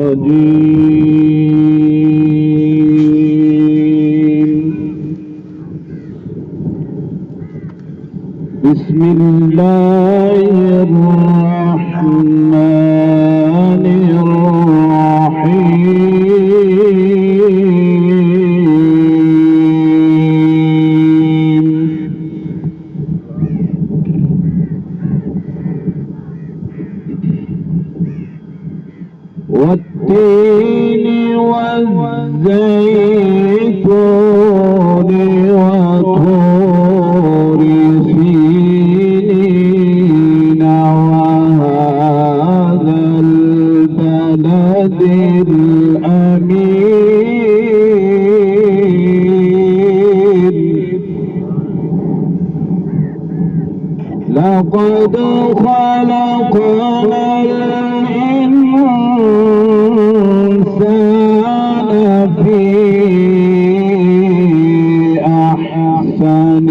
الرجيم. بسم الله الرحمن الرحيم. والتين والزيتون وطور سينين وهذا البلد الأمين. لقد خلقنا الإنسان في أحسن